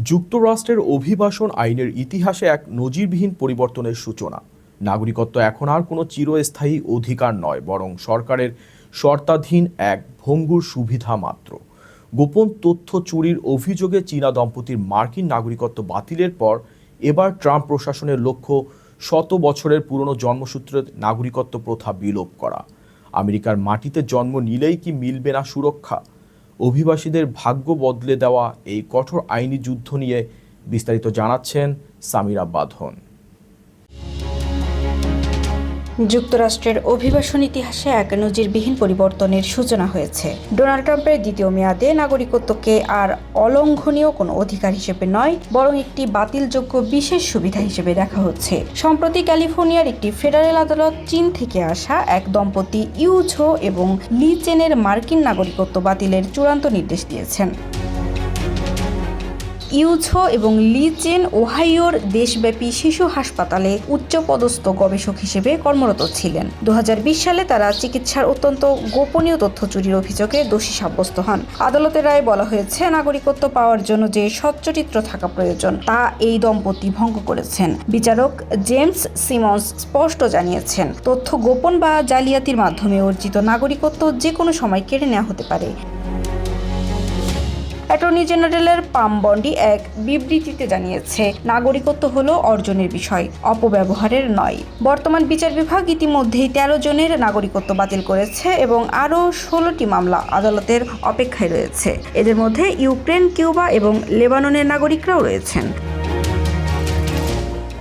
যুক্তরাষ্ট্রের অভিবাসন আইনের ইতিহাসে এক নজিরবিহীন পরিবর্তনের সূচনা। নাগরিকত্ব এখন আর কোনো চিরস্থায়ী অধিকার নয়, বরং সরকারের শর্তাধীন এক ভঙ্গুর সুবিধা মাত্র। গোপন তথ্য চুরির অভিযোগে চীনা দম্পতির মার্কিন নাগরিকত্ব বাতিলের পর এবার ট্রাম্প প্রশাসনের লক্ষ্য শত বছরের পুরনো জন্মসূত্রের নাগরিকত্ব প্রথা বিলোপ করা। আমেরিকার মাটিতে জন্ম নিলেই কি মিলবে না সুরক্ষা? অভিবাসীদের ভাগ্য বদলে দেওয়া এই কঠোর আইনি যুদ্ধ নিয়ে বিস্তারিত জানাচ্ছেন সামিরা বাঁধন। যুক্তরাষ্ট্রের অভিবাসন ইতিহাসে এক নজিরবিহীন পরিবর্তনের সূচনা হয়েছে। ডোনাল্ড ট্রাম্পের দ্বিতীয় মেয়াদে নাগরিকত্বকে আর অলঙ্ঘনীয় কোনো অধিকার হিসেবে নয়, বরং একটি বাতিলযোগ্য বিশেষ সুবিধা হিসেবে দেখা হচ্ছে। সম্প্রতি ক্যালিফোর্নিয়ার একটি ফেডারেল আদালত চীন থেকে আসা এক দম্পতি ইউ ঝো এবং লি চেনের মার্কিন নাগরিকত্ব বাতিলের চূড়ান্ত নির্দেশ দিয়েছেন। ইউ ঝো এবং লি চেন ওহাইওর দেশব্যাপী শিশু হাসপাতালে উচ্চপদস্থ গবেষক হিসেবে কর্মরত ছিলেন। 2020 সালে তারা চিকিৎসার অত্যন্ত গোপনীয় তথ্য চুরির অভিযোগে দোষী সাব্যস্ত হন। আদালতের রায়ে বলা হয়েছে, নাগরিকত্ব পাওয়ার জন্য যে সচ্চরিত্র থাকা প্রয়োজন তা এই দম্পতি ভঙ্গ করেছেন। বিচারক জেমস সিমন্স স্পষ্ট জানিয়েছেন, তথ্য গোপন বা জালিয়াতির মাধ্যমে অর্জিত নাগরিকত্ব যে কোনো সময় কেড়ে নেওয়া হতে পারে। অ্যাটর্নি জেনারেলের পাম বন্ডি এক বিবৃতিতে জানিয়েছে, নাগরিকত্ব হলো অর্জনের বিষয়, অপব্যবহারের নয়। বর্তমান বিচার বিভাগ ইতিমধ্যেই 13 জনের নাগরিকত্ব বাতিল করেছে এবং আরও 16টি মামলা আদালতের অপেক্ষায় রয়েছে। এদের মধ্যে ইউক্রেন, কিউবা এবং লেবাননের নাগরিকরাও রয়েছেন।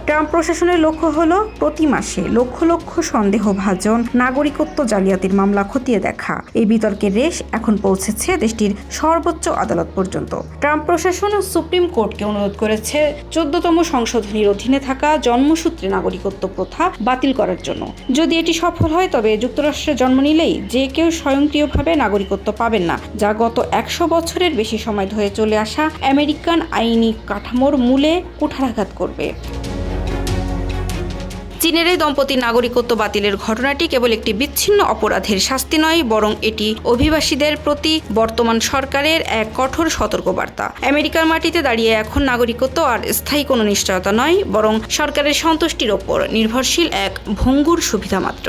ট্রাম্প প্রশাসনের লক্ষ্য হলো প্রতি মাসে লক্ষ লক্ষ সন্দেহভাজন নাগরিকত্ব জালিয়াতির মামলা খতিয়ে দেখা। এই বিতর্কের রেশ এখন পৌঁছেছে দেশটির সর্বোচ্চ আদালত পর্যন্ত। ট্রাম্প প্রশাসন সুপ্রিম কোর্টকে অনুরোধ করেছে 14তম সংশোধনীর অধীনে থাকা জন্মসূত্রে নাগরিকত্ব প্রথা বাতিল করার জন্য। যদি এটি সফল হয়, তবে যুক্তরাষ্ট্রে জন্ম নিলেই যে কেউ স্বয়ংক্রিয়ভাবে নাগরিকত্ব পাবেন না, যা গত 100 বছরের বেশি সময় ধরে চলে আসা আমেরিকান আইনি কাঠামোর মূলে কুঠারাঘাত করবে। চীনের এই দম্পতির নাগরিকত্ব বাতিলের ঘটনাটি কেবল একটি বিচ্ছিন্ন অপরাধের শাস্তি নয়, বরং এটি অভিবাসীদের প্রতি বর্তমান সরকারের এক কঠোর সতর্কবার্তা। আমেরিকার মাটিতে দাঁড়িয়ে এখন নাগরিকত্ব আর স্থায়ী কোনো নিশ্চয়তা নয়, বরং সরকারের সন্তুষ্টির ওপর নির্ভরশীল এক ভঙ্গুর সুবিধা মাত্র।